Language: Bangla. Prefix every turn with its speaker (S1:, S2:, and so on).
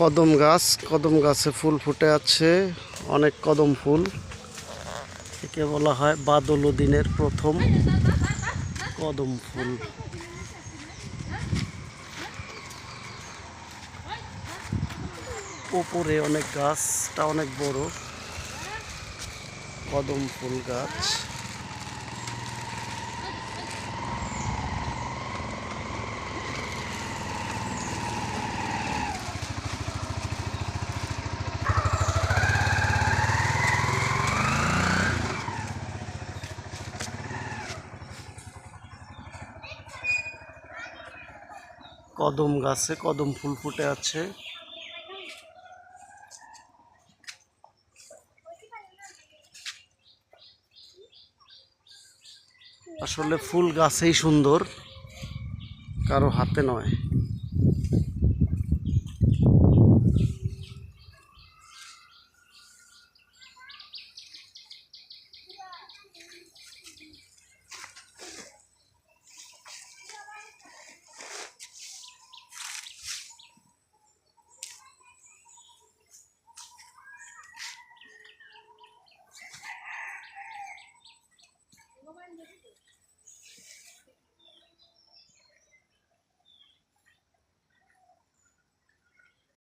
S1: কদম গাছে ফুল ফুটে আছে, অনেক কদম ফুল। একে বলা হয় বাদল দিনের প্রথম কদম ফুল। উপরে অনেক গাছটা অনেক বড় কদম ফুল গাছ। কদম গাছে কদম ফুল ফুটে আছে। আসলে ফুল গাছেই সুন্দর, কারো হাতে নয়।